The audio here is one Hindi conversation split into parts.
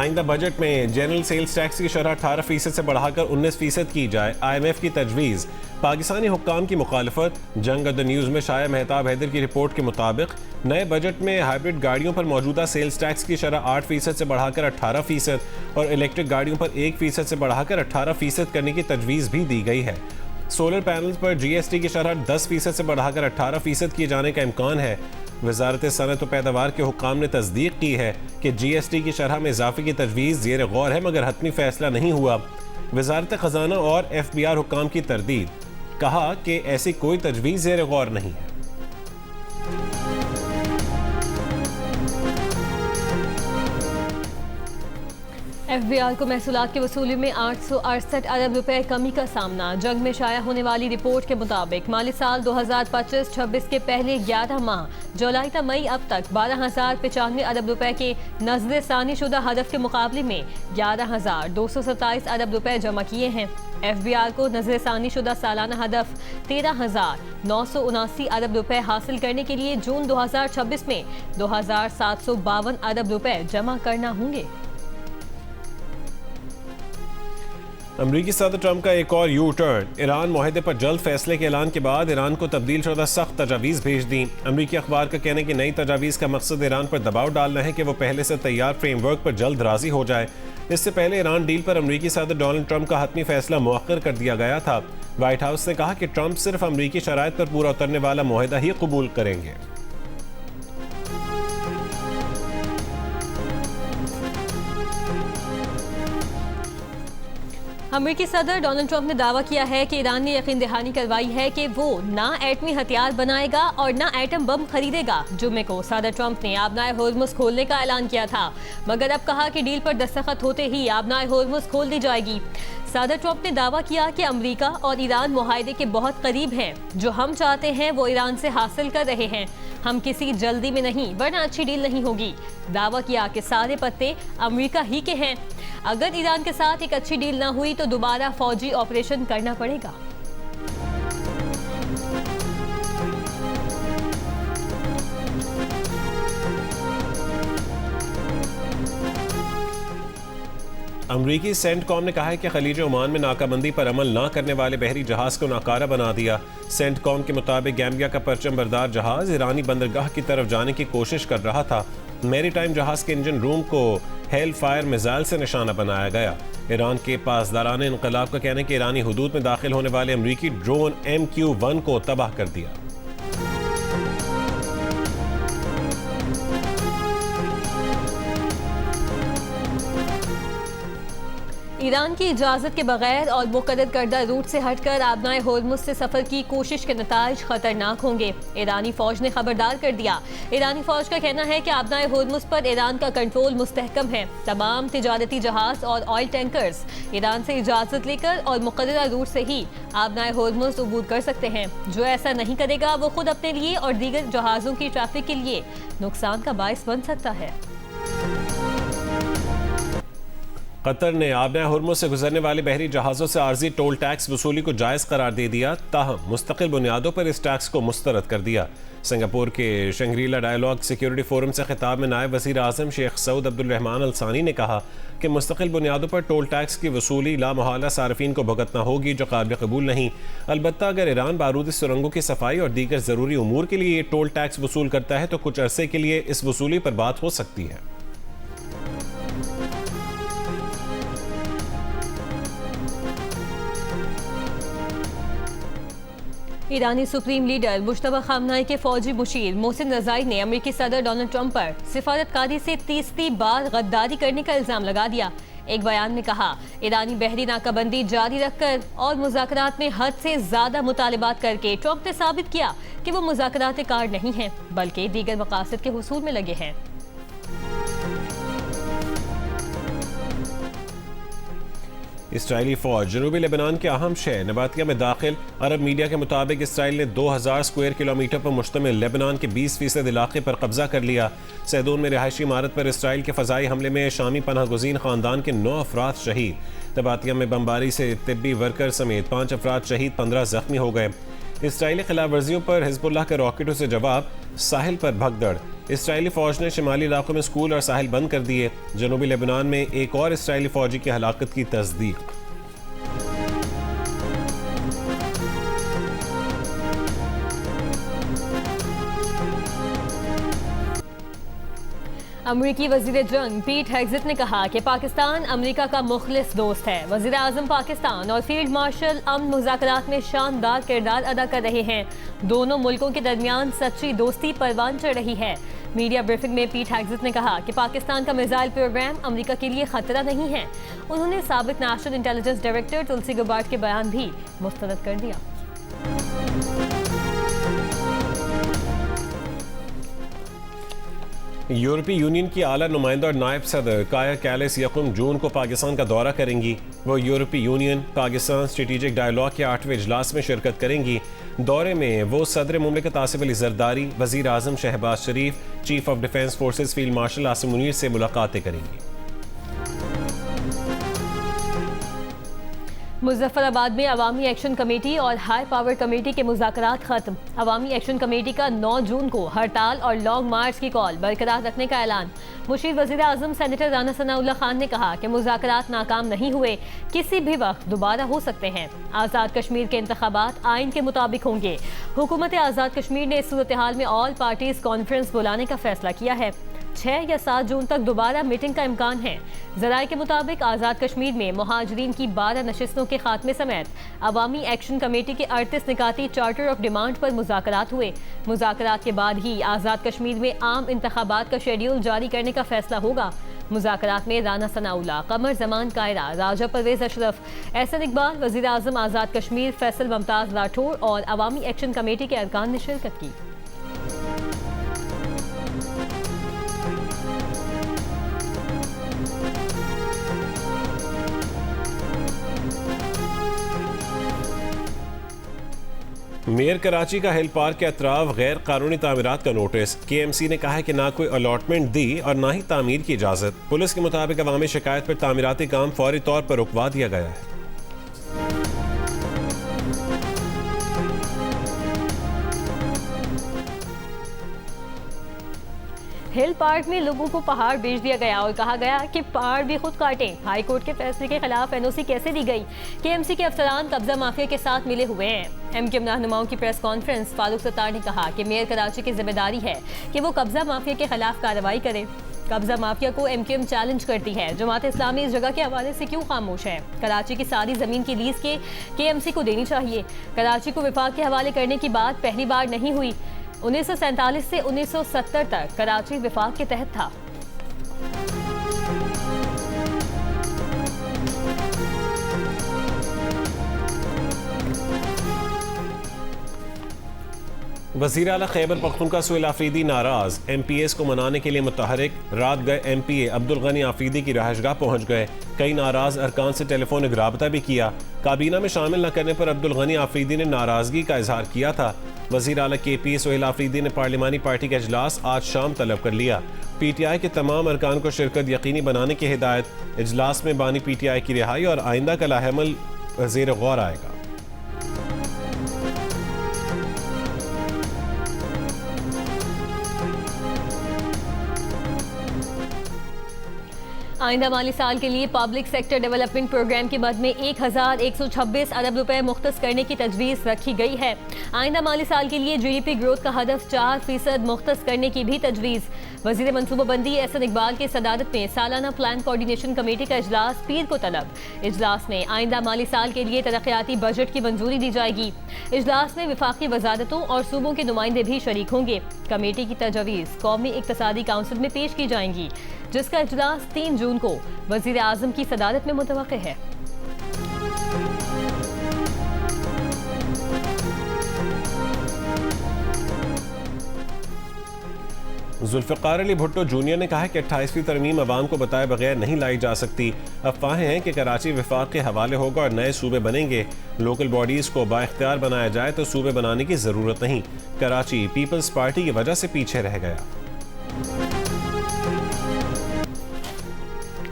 आइंदा बजट में जनरल सेल्स टैक्स की शरह 18% से बढ़ाकर 19% की जाए। IMF की तजवीज़। पाकिस्तानी हुक्काम की मुखालफत। जंग द न्यूज़ में शाया मेहताब हैदर की रिपोर्ट के मुताबिक नए बजट में हाइब्रिड गाड़ियों पर मौजूदा सेल्स टैक्स की शरह 8% से बढ़ाकर 18% और इलेक्ट्रिक गाड़ियों पर 1% से बढ़ाकर 18% करने की तजवीज़ भी दी गई है। सोलर पैनल्स पर GST की शरह 10% से बढ़ाकर 18% किए जाने का इम्कान है। वजारत सनत व पैदावार के हुक्काम ने तस्दीक की है कि GST की शरह में इजाफे की तजवीज़ ज़ेर गौर है, मगर हतमी फैसला नहीं हुआ। वजारत ख़जाना और FBR हुक्काम की तरदीद। कहा कि ऐसी कोई तजवीज़ ज़ेर गौर नहीं है। FBR को महसूलात की वसूली में 868 अरब रुपए कमी का सामना। जंग में शाया होने वाली रिपोर्ट के मुताबिक माली साल 2025-26 के पहले 11 माह जुलाई से मई अब तक 12,095 अरब रुपए के नज़र सानी शुदा हदफ के मुकाबले में 11,227 अरब रुपए जमा किए हैं। FBR को नज़र सानी शुदा सालाना हदफ 13,979 अरब रुपए हासिल करने के लिए जून 2026 में 2,752 अरब रुपए जमा करना होंगे। अमरीकी सदर ट्रंप का एक और यू टर्न। ईरान मुआहदे पर जल्द फैसले के ऐलान के बाद ईरान को तब्दील शुदा सख्त तजावीज़ भेज दी। अमरीकी अखबार का कहना है कि नई तजावीज़ का मकसद ईरान पर दबाव डालना है कि वो पहले से तैयार फ्रेमवर्क पर जल्द राजी हो जाए। इससे पहले ईरान डील पर अमरीकी सदर डोनाल्ड ट्रंप का हतमी फैसला मुअक्कर कर दिया गया था। व्हाइट हाउस ने कहा कि ट्रंप सिर्फ अमरीकी शराइत पर पूरा उतरने वाला मुआहदा ही कबूल करेंगे। अमेरिकी सदर डोनाल्ड ट्रंप ने दावा किया है कि ईरान ने यकीन दहानी करवाई है कि वो ना एटमी हथियार बनाएगा और ना एटम बम खरीदेगा। जुम्मे को सदर ट्रंप ने आबनाए होर्मुज खोलने का ऐलान किया था, मगर अब कहा कि डील पर दस्तखत होते ही आबनाए होर्मुज खोल दी जाएगी। सदर ट्रंप ने दावा किया कि अमेरिका और ईरान मुआहदे के बहुत करीब हैं। जो हम चाहते हैं वो ईरान से हासिल कर रहे हैं। हम किसी जल्दी में नहीं, वरना अच्छी डील नहीं होगी। दावा किया कि सारे पत्ते अमेरिका ही के हैं। अगर ईरान के साथ एक अच्छी डील ना हुई तो दोबारा फौजी ऑपरेशन करना पड़ेगा। अमरीकी सेंटकॉम ने कहा है कि खलीज ओमान में नाकाबंदी पर अमल न करने वाले बहरी जहाज को नाकारा बना दिया। सेंटकॉम के मुताबिक गैम्बिया का परचम बरदार जहाज ईरानी बंदरगाह की तरफ जाने की कोशिश कर रहा था। मैरीटाइम जहाज के इंजन रूम को हेल फायर मिसाइल से निशाना बनाया गया। ईरान के पासदारान इनकलाब का कहना है कि ईरानी हुदूद में दाखिल होने वाले अमरीकी ड्रोन MQ-1 को तबाह कर दिया। ईरान की इजाज़त के बगैर और मुक़र्रर करदा रूट से हटकर आबनाए होर्मुज से सफ़र की कोशिश के नताइज ख़तरनाक होंगे। ईरानी फ़ौज ने खबरदार कर दिया। ईरानी फ़ौज का कहना है कि आबनाए होर्मुज पर ईरान का कंट्रोल मुस्तहकम है। तमाम तिजारती जहाज़ और ऑयल टैंकर्स ईरान से इजाज़त लेकर और मुक़र्ररा रूट से ही आबनाए होर्मुज अबूर कर सकते हैं। जो ऐसा नहीं करेगा वो खुद अपने लिए और दीगर जहाज़ों की ट्रैफिक के लिए नुकसान का बाइस बन सकता है। कतर ने आबनाए होर्मुज से गुजरने वाले बहरी जहाज़ों से आर्जी टोल टैक्स वसूली को जायज़ करार दे दिया, ताहम मुस्तकिल बुनियादों पर इस टैक्स को मुस्तरद कर दिया। सिंगापुर के शंग्रीला डायलॉग सिक्योरिटी फोरम से खिताब में नायब वज़ीर आज़म शेख सऊद अब्दुल रहमान अल सानी ने कहा कि मुस्तकिल बुनियादों पर टोल टैक्स की वसूली लामहला सार्फिन को भुगतना होगी, जो काबिल कबूल नहीं। अलबत्ता अगर ईरान बारूदी सुरंगों की सफाई और दीगर ज़रूरी उमूर के लिए टोल टैक्स वसूल करता है तो कुछ अरसे के लिए इस वसूली पर बात हो सकती है। ईरानी सुप्रीम लीडर मुश्तबा खामनाई के फौजी मुशीर मोहसिन रज़ाई ने अमेरिकी सदर डोनाल्ड ट्रंप पर सिफारतकारी से तीसरी बार गद्दारी करने का इल्ज़ाम लगा दिया। एक बयान में कहा, ईरानी बहरी नाकाबंदी जारी रखकर और मुज़ाकरात में हद से ज़्यादा मुतालिबात करके ट्रंप ने साबित किया कि वो मुज़ाकरात कार नहीं हैं, बल्कि दीगर मकासद के हुसूल में लगे हैं। इसराइली फौज जनूबी लेबनान के अहम शहर नबातिया में दाखिल। अरब मीडिया के मुताबिक इसराइल ने 2000 स्क्वायर किलोमीटर पर मुश्तमिल लेबनान के 20% इलाके पर कब्जा कर लिया। सैदून में रिहायशी इमारत पर इसराइल के फ़ज़ाई हमले में शामी पनाह गुज़ीन ख़ानदान के 9 अफराद शहीद। नबातिया में बमबारी से तिब्बी वर्कर समेत 5 अफराद शहीद, 15 जख्मी हो गए। इसराइली खिलाफ वर्जियों पर हिज़्बुल्लाह के रॉकेटों से जवाब। साहिल पर भगदड़। इसराइली फौज ने शिमाली इलाकों में स्कूल और साहिल बंद कर दिए। जनूबी लेबनान में एक और इसराइली फौजी की हलाकत की तस्दीक। अमरीकी वजीर जंग पीट हेग्सेट ने कहा कि पाकिस्तान अमरीका का मुखलिस दोस्त है। वजीर आजम पाकिस्तान और फील्ड मार्शल अमन मुज़ाकरात में शानदार किरदार अदा कर रहे हैं। दोनों मुल्कों के दरमियान सच्ची दोस्ती परवान चढ़ रही है। मीडिया ब्रीफिंग में पीट हेग्सेट ने कहा कि पाकिस्तान का मिसाइल प्रोग्राम अमरीका के लिए खतरा नहीं है। उन्होंने साबिक नेशनल इंटेलिजेंस डायरेक्टर तुलसी गबार्ड के बयान भी मुस्तरद कर दिया। यूरोपीय यूनियन की आला नुमाइंदा और नायब सदर काया कैलिस यकम जून को पाकिस्तान का दौरा करेंगी। वो यूरोपीय यूनियन पाकिस्तान स्ट्रेटेजिक डायलॉग के 8वें इजलास में शिरकत करेंगी। दौरे में वो सदर मुमलिकत आसिफ अली जरदारी, वजीर आजम Shehbaz Sharif, chief of defence forces field marshal Asim Munir से मुलाकातें करेंगी। मुजफ्फराबाद में अवामी एक्शन कमेटी और हाई पावर कमेटी के मुज़ाकरात खत्म। अवामी एक्शन कमेटी का 9 जून को हड़ताल और लॉन्ग मार्च की कॉल बरकरार रखने का ऐलान। मुशीर वज़ीर आज़म सेनेटर राना सनाउल्लाह खान ने कहा कि मुज़ाकरात नाकाम नहीं हुए, किसी भी वक्त दोबारा हो सकते हैं। आज़ाद कश्मीर के इंतखाबात आइन के मुताबिक होंगे। हुकूमत आज़ाद कश्मीर ने इस सूरत हाल में ऑल पार्टीज कॉन्फ्रेंस बुलाने का फैसला किया है। 6 या 7 जून तक दोबारा मीटिंग का इम्कान है। ज़राए के मुताबिक आज़ाद कश्मीर में मुहाजिरीन की 12 नशिस्तों के खात्मे समेत अवामी एक्शन कमेटी के 38 निकाती चार्टर ऑफ डिमांड पर मुज़ाकरात हुए। मुज़ाकरात के बाद ही आज़ाद कश्मीर में आम इंतखाबात का शेड्यूल जारी करने का फैसला होगा। मुज़ाकरात में राना सनाउल्लाह, कमर जमान कायरा, राजा परवेज अशरफ, एहसन इकबाल, वज़ीर आज़म आज़ाद कश्मीर फैसल मुमताज़ राठौर और अवामी एक्शन कमेटी के अरकान ने शिरकत की। मेयर कराची का हिल पार्क के अतराफ गैर कानूनी तामीरात का नोटिस। KMC ने कहा है कि ना कोई अलॉटमेंट दी और ना ही तामीर की इजाज़त। पुलिस के मुताबिक अवामी शिकायत पर तामीराती काम फौरी तौर पर रुकवा दिया गया है। हिल पार्क में लोगों को पहाड़ बेच दिया गया और कहा गया कि पहाड़ भी खुद काटें। हाई कोर्ट के फैसले के खिलाफ NOC कैसे दी गई? KMC के अफसरान कब्जा माफिया के साथ मिले हुए हैं। MKM रहनुमाओं की प्रेस कॉन्फ्रेंस। फारूक सत्तार ने कहा कि मेयर कराची की जिम्मेदारी है कि वो कब्जा माफिया के खिलाफ कार्रवाई करे। कब्जा माफिया को MKM चैलेंज करती है। जमात इस्लामी इस जगह के हवाले से क्यों खामोश है? कराची की सारी जमीन की लीज के KMC को देनी चाहिए। कराची को विफाक के हवाले करने की बात पहली बार नहीं हुई। 1947 से 1970 तक कराची विफाक के तहत था। वज़ीर आला खैबर पख्तूनख्वा सुहेल आफरीदी नाराज। MPAs को मनाने के लिए मुतहरिक। रात गए MPA अब्दुल गनी आफरीदी की रहायशगाह पहुंच गए। कई नाराज अरकान से टेलीफोनिक राबता भी किया। काबीना में शामिल न करने पर अब्दुल गनी आफरीदी ने नाराजगी का इजहार किया था। वज़ीर आला KPA सुहेल आफरीदी ने पार्लिमानी पार्टी का इजलास आज शाम तलब कर लिया। PTI के तमाम अरकान को शिरकत यकीनी बनाने की हिदायत। इजलास में बानी PTI की रिहाई और आइंदा का लाहेमल ज़ेर गौर आएगा। आइंदा माली साल के लिए पब्लिक सेक्टर डेवलपमेंट प्रोग्राम के मद में 1126 अरब रुपए मुख्तस करने की तजवीज़ रखी गई है। आइंदा माली साल के लिए GDP ग्रोथ का हदफ 4% मुख्तस करने की भी तजवीज़। वज़ीर मनसूबाबंदी एहसन इकबाल की सदारत में सालाना प्लान कोऑर्डिनेशन कमेटी का इजलास पीर को तलब। इजलास में आइंदा माली साल के लिए तरक्याती बजट की मंजूरी दी जाएगी। इजलास में विफाकी वजारतों और सूबों के नुमाइंदे भी शरीक होंगे। कमेटी की तजवीज़ कौमी इक्तसादी काउंसिल में पेश की जाएंगी, जिसका इजलास 3 जून को वज़ीर आज़म की सदारत में मुतवक्किल है। जुल्फ़िकार अली भुट्टो जूनियर ने कहा है कि 28वीं तरमीम अवाम को बताए बगैर नहीं लाई जा सकती। अफवाहें हैं कि कराची विफाक के हवाले होगा और नए सूबे बनेंगे। लोकल बॉडीज़ को बाइख्तियार बनाया जाए तो सूबे बनाने की ज़रूरत नहीं। कराची पीपल्स पार्टी की वजह से पीछे रह गया।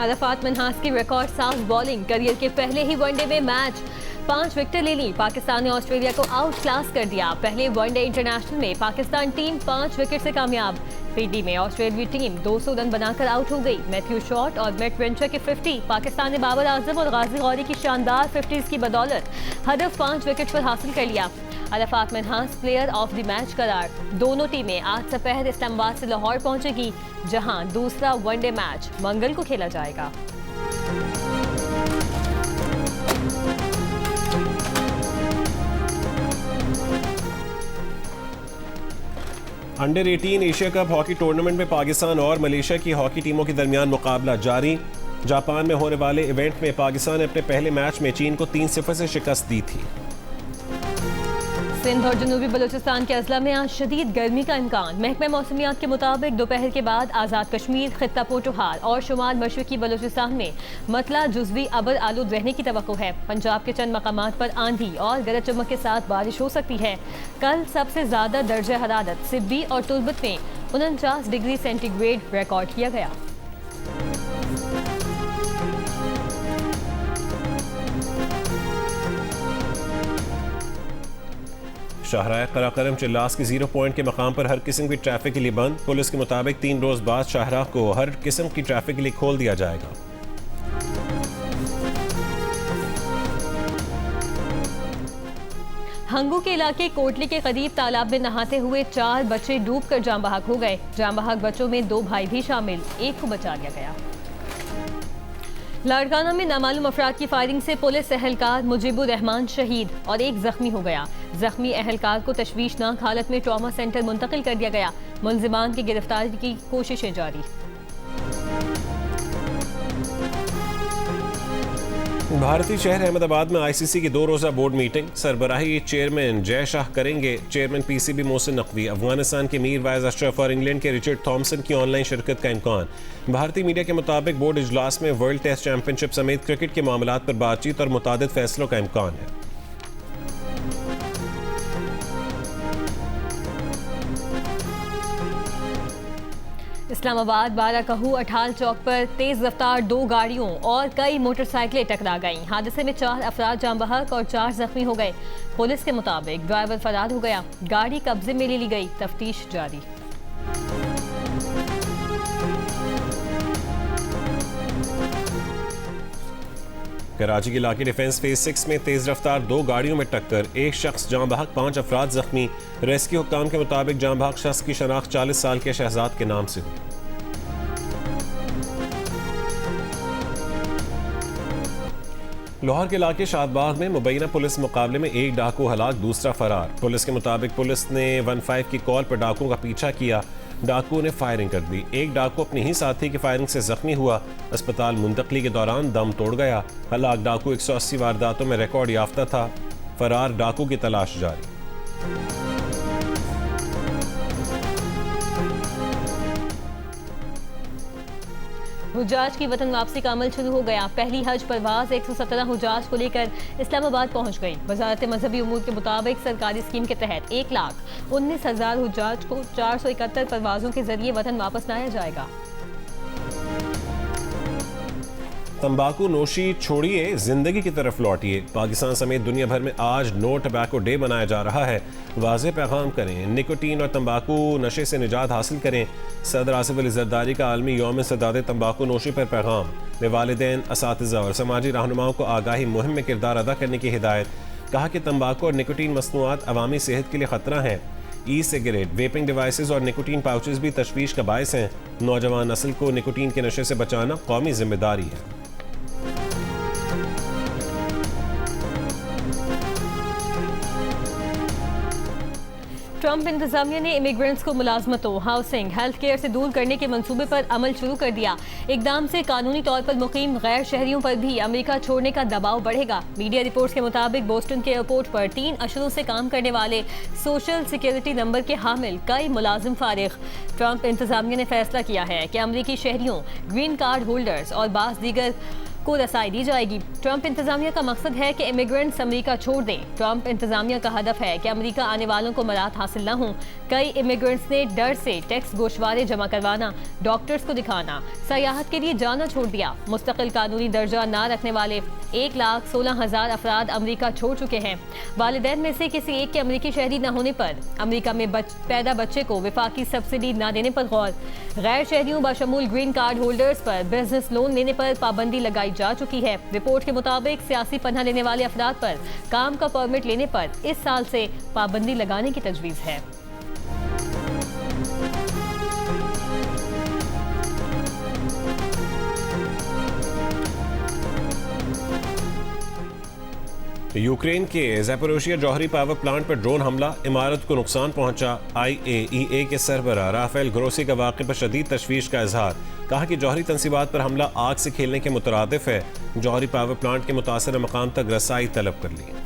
अरफात मनहास की रिकॉर्ड साफ बॉलिंग। करियर के पहले ही वनडे में मैच 5 विकेट ले ली। पाकिस्तान ने ऑस्ट्रेलिया को आउट क्लास कर दिया। पहले वनडे इंटरनेशनल में पाकिस्तान टीम 5 विकेट से कामयाब। पीडी में ऑस्ट्रेलियाई टीम 200 रन बनाकर आउट हो गई। मैथ्यू शॉट और मैट वेंचर के 50, पाकिस्तान ने बाबर आजम और गाजी गौरी की शानदार 50s की बदौलत हदफ 5 विकेट पर हासिल कर लिया। Arafat Minhas player of the match करार। दोनों टीमें आज दोपहर इस्लामाबाद से लाहौर पहुंचेगी, जहां दूसरा वनडे मैच मंगल को खेला जाएगा। Under 18 Asia cup hockey tournament में पाकिस्तान और मलेशिया की हॉकी टीमों के दरमियान मुकाबला जारी। जापान में होने वाले इवेंट में पाकिस्तान ने अपने पहले मैच में चीन को 3-0 से शिकस्त दी थी। सिंध और जनूबी बलूचिस्तान के अजला में आज शदीद गर्मी का इम्कान। महकमा मौसमियात के मुताबिक दोपहर के बाद आज़ाद कश्मीर, खित्ता पोटोहार और शुमाल मशरकी बलूचिस्तान में मतला जुज़वी अबर आलूद रहने की तवक्को है। पंजाब के चंद मकामात पर आंधी और गरज चमक के साथ बारिश हो सकती है। कल सबसे ज़्यादा दर्जा हरारत सिब्बी और तुर्बत में 49 डिग्री सेंटीग्रेड रिकॉर्ड किया गया। शाहराह कराकरम चिल्लास की 0 पॉइंट के मकाम पर हर किस्म की ट्रैफिक के लिए बंद। पुलिस के मुताबिक 3 रोज बाद शाहराह को हर किस्म की ट्रैफिक के लिए खोल दिया जाएगा। हंगू के इलाके कोटली के करीब तालाब में नहाते हुए 4 बच्चे डूबकर जान बहक हो गए। जान बहक बच्चों में 2 भाई भी शामिल, एक को बचा लिया गया। लाड़काना में नामालूम अफराद की फायरिंग से पुलिस एहलकार मुजीबुर रहमान शहीद और एक जख्मी हो गया। जख्मी एहलकार को तशवीशनाक हालत में ट्रॉमा सेंटर मुंतकिल कर दिया गया। मुलजिमान की गिरफ्तारी की कोशिशें जारी। भारतीय शहर अहमदाबाद में आईसीसी की 2 रोज़ा board meeting. सरबराही chairman Jay Shah करेंगे। चेयरमैन पीसीबी मोहसिन नकवी, अफगानिस्तान के मीर वाइज अशरफ और इंग्लैंड के रिचर्ड थॉमसन की ऑनलाइन शिरकत का इम्कान। भारतीय मीडिया के मुताबिक बोर्ड इजलास में वर्ल्ड टेस्ट चैंपियनशिप समेत क्रिकेट के मामलात पर बातचीत और मुतादिद फैसलों का इम्कान है। इस्लामाबाद बाराकहू अठाल चौक पर तेज रफ्तार 2 गाड़ियों और कई मोटरसाइकिलें टकरा गईं। हादसे में 4 अफराद जान बहक और 4 जख्मी हो गए। पुलिस के मुताबिक ड्राइवर फरार हो गया। गाड़ी कब्जे में ले ली गई, तफ्तीश जारी। कराची के इलाके डिफेंस फेज 6 में तेज रफ्तार 2 गाड़ियों में टक्कर, एक शख्स जान बहक, 5 अफराद जख्मी। रेस्क्यू हुक्काम के मुताबिक जान बहक शख्स की शनाख्त 40 साल के शहजाद के नाम से हुई। लाहौर के इलाके शादबाग में मुबैना पुलिस मुकाबले में एक डाकू हलाक, दूसरा फरार। पुलिस के मुताबिक पुलिस ने 15 की कॉल पर डाकुओं का पीछा किया। डाकुओं ने फायरिंग कर दी। एक डाकू अपने ही साथी की फायरिंग से जख्मी हुआ। अस्पताल मुंतकली के दौरान दम तोड़ गया। हलाक डाकू 180 वारदातों में रिकॉर्ड याफ्ता था। फरार डाकू की तलाश जारी। हुज्जाज की वतन वापसी का अमल शुरू हो गया। पहली हज परवाज 117 हुज्जाज को लेकर इस्लामाबाद पहुंच गई। वजारत मजहबी उमूर के मुताबिक सरकारी स्कीम के तहत 1,19,000 हुज्जाज को 471 परवाजों के जरिए वतन वापस लाया जाएगा। तंबाकू नोशी छोड़िए, जिंदगी की तरफ लौटिए। पाकिस्तान समेत दुनिया भर में आज नो टबैको डे मनाया जा रहा है। वाज़ेह पैगाम करें, निकोटीन और तंबाकू नशे से निजात हासिल करें। सदर आसिफ अली जरदारी का आलमी यौम सदाद तंबाकू नोशी पर पैगाम में वालिदैन, असातिज़ा और समाजी रहनुमाओं को आगाही मुहिम में किरदार अदा करने की हिदायत। कहा कि तंबाकू और निकोटीन मसनूआत अवामी सेहत के लिए ख़तरा हैं। ई सिगरेट, वेपिंग डिवाइसेस और निकोटीन पाउचेस भी तशवीश का बायस हैं। नौजवान नस्ल को निकोटीन के नशे से बचाना कौमी जिम्मेदारी है। ट्रंप इंतजामिया ने इमिग्रेंट्स को मुलाजमतों, हाउसिंग, हेल्थ केयर से दूर करने के मंसूबे पर अमल शुरू कर दिया। इकदाम से कानूनी तौर पर मुकीम गैर शहरियों पर भी अमेरिका छोड़ने का दबाव बढ़ेगा। मीडिया रिपोर्ट्स के मुताबिक बोस्टन के एयरपोर्ट पर 3 अशरों से काम करने वाले सोशल सिक्योरिटी नंबर के हामिल कई मुलाजिम फारिग। ट्रंप इंतजामिया ने फैसला किया है कि अमरीकी शहरियों, ग्रीन कार्ड होल्डर्स और बास दीगर को रसाई दी जाएगी। ट्रंप इंतजामिया का मकसद है कि इमिग्रेंट्स अमेरिका छोड़ दें। ट्रंप इंतजामिया का हदफ है कि अमेरिका आने वालों को मराहत हासिल न हो। कई इमिग्रेंट्स ने डर से टैक्स गोशवारे जमा करवाना, डॉक्टर्स को दिखाना, सयाहत के लिए जाना छोड़ दिया। मुस्तकिल कानूनी दर्जा न रखने वाले 1,16,000 अफराद अमेरिका छोड़ चुके हैं। वालिदैन में से किसी एक के अमेरिकी शहरी न होने पर, अमेरिका में पैदा बच्चे को विफाकी सब्सिडी न देने पर गौर, गैर शहरियों बशमूल ग्रीन कार्ड होल्डर्स पर बिजनेस लोन लेने पर पाबंदी लगाई जा चुकी है। रिपोर्ट के मुताबिक सियासी पनाह लेने वाले अफराद पर काम का परमिट लेने पर इस साल से पाबंदी लगाने की तजवीज़ है। यूक्रेन के ज़ैपोरिज़िया जौहरी पावर प्लांट पर ड्रोन हमला, इमारत को नुकसान पहुंचा। IAEA के सरबराह राफेल ग्रोसी का वाक़े पर शदीद तशवीश का इजहार, कहा कि जौहरी तंसीबात पर हमला आग से खेलने के मुतरादिफ है। जौहरी पावर प्लांट के मुतासर मकाम तक रसाई तलब कर ली।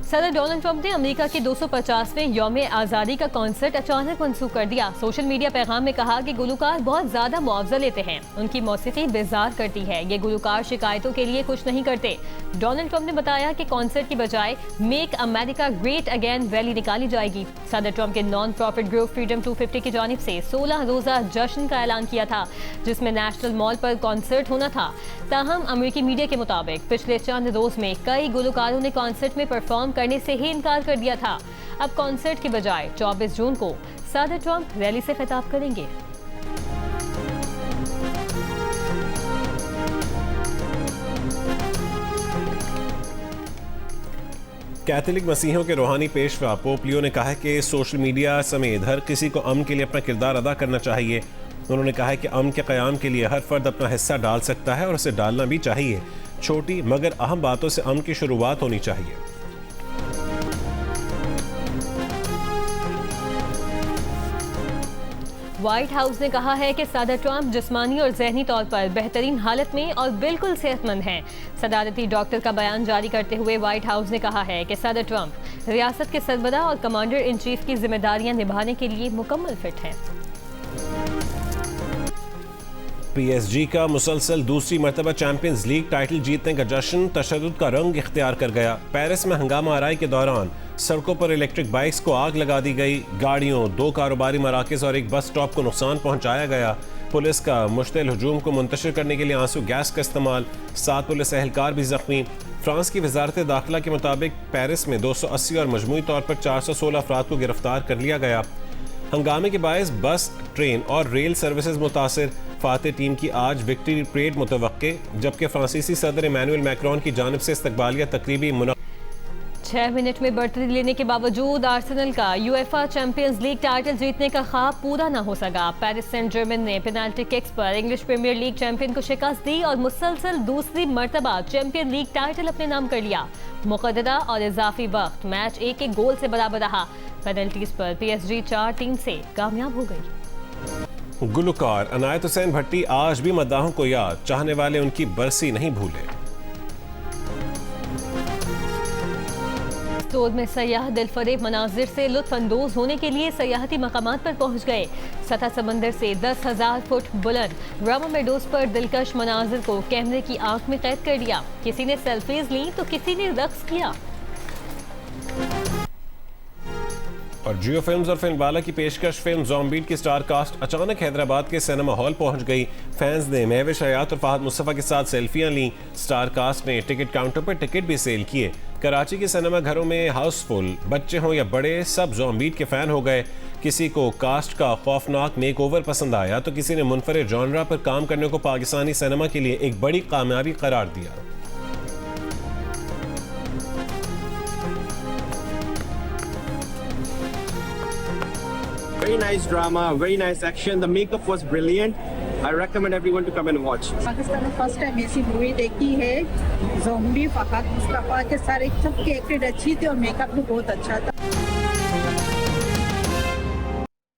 सदर डोनाल्ड ट्रंप ने अमेरिका के 250वें यौम आज़ादी का कॉन्सर्ट अचानक मनसूख कर दिया। सोशल मीडिया पैगाम में कहा कि गुलकार बहुत ज्यादा मुआवजा लेते हैं, उनकी मौसीकी बेजार करती है, ये गुलकार शिकायतों के लिए कुछ नहीं करते। डोनाल्ड ट्रंप ने बताया कि कॉन्सर्ट की बजाय make America great again rally निकाली जाएगी। सदर ट्रंप के नॉन प्रॉफिट ग्रुप फ्रीडम 250 की जानिब से 16 रोजा जश्न का ऐलान किया था, जिसमें नेशनल मॉल पर कॉन्सर्ट होना था। ताहम अमेरिकी मीडिया के मुताबिक पिछले चंद रोज में कई गुलकारों ने कॉन्सर्ट में परफॉर्म करने से ही इनकार कर दिया था। अब कॉन्सर्ट की बजाय 24 जून को सदर ट्रंप रैली से खिताब करेंगे। कैथोलिक मसीहियों के रूहानी पेशवा पोप लियो ने कहा है कि सोशल मीडिया समेत हर किसी को अमन के लिए अपना किरदार अदा करना चाहिए। उन्होंने कहा है कि अमन के क़याम के लिए हर फर्द अपना हिस्सा डाल सकता है और उसे डालना भी चाहिए। छोटी मगर अहम बातों से अमन की शुरुआत होनी चाहिए। व्हाइट हाउस ने कहा है कि सदर ट्रंप जिस्मानी और जहनी तौर पर बेहतरीन हालत में और बिल्कुल सेहतमंद हैं। सदारती डॉक्टर का बयान जारी करते हुए व्हाइट हाउस ने कहा है कि सदर ट्रंप रियासत के सरबराह और कमांडर इन चीफ की जिम्मेदारियां निभाने के लिए मुकम्मल फिट हैं। PSG का मुसलसल दूसरी मरतबा चैंपियंस लीग टाइटल जीतने का जश्न तशद्दुद का रंग इख्तियार कर गया। पेरिस में हंगामा आराई के दौरान सड़कों पर इलेक्ट्रिक बाइक्स को आग लगा दी गई। गाड़ियों, 2 कारोबारी मराकज़ और एक बस स्टॉप को नुकसान पहुंचाया गया। पुलिस का मुश्तिल हुजूम को मुंतशिर करने के लिए आंसू गैस का इस्तेमाल, 7 पुलिस एहलकार भी जख्मी। फ्रांस की वजारत दाखिला के मुताबिक पेरिस में 280 और मजमूई तौर पर 416 अफराद को गिरफ्तार कर लिया गया। हंगामे के बायस बस, ट्रेन और रेल सर्विसेज मुतासिर। फाते टीम की आज विक्ट्री परेड मुतवक्के, जबकि फ्रांसीसी सदर इमैनुअल मैक्रोन की जानिब से इस्तकबालिया तकरीबी 6 मिनट में बढ़ती लेने के बावजूद आर्सेनल का यूएफा चैंपियंस लीग टाइटल जीतने का ख्वाब पूरा न हो सका। पेरिस सेंट जर्मन ने पेनाल्टी किक्स पर इंग्लिश प्रीमियर लीग चैंपियन को शिकस्त दी और मुसलसल दूसरी मरतबा चैंपियन लीग टाइटल अपने नाम कर लिया। मुक़द्दरा और इजाफी वक्त मैच 1-1 गोल से बराबर रहा। पेनल्टीज पर PSG 4-3 से कामयाब हो गई। गुलकार अनायत हुसैन भट्टी आज भी मद्दाहों को याद, चाहने वाले उनकी बरसी नहीं भूले। स्टोर में सयाह दिलफरेब मनाजिर से लुत्फ अंदोज होने के लिए सयाहती मकामात पर पहुंच गए। सतह समंदर से 10,000 फुट बुलंद रामा मेडोज पर दिलकश मनाजिर को कैमरे की आंख में कैद कर लिया। किसी ने सेल्फीज ली तो किसी ने रक्स किया। और जियो फिल्म्स और फिल्म वाला की पेशकश फिल्म ज़ॉम्बीट की स्टार कास्ट अचानक हैदराबाद के सिनेमा हॉल पहुंच गई। फैंस ने महविश हयात और फहद मुस्तफ़ा के साथ सेल्फियां ली। स्टार कास्ट ने टिकट काउंटर पर टिकट भी सेल किए। कराची के सिनेमा घरों में हाउसफुल, बच्चे हों या बड़े, सब ज़ॉम्बीट के फैन हो गए। किसी को कास्ट का खौफनाक मेकओवर पसंद आया तो किसी ने मुनफरिद जॉनरा पर काम करने को पाकिस्तानी सिनेमा के लिए एक बड़ी कामयाबी करार दिया। Very nice drama, very nice action. The makeup was brilliant. I recommend everyone to come and watch. Pakistan में फर्स्ट टाइम ऐसी मूवी देखी है। ज़ॉम्बी फहद मुस्तफा के सारे सबकी एक्टिंग अच्छी थी और मेकअप भी बहुत अच्छा था।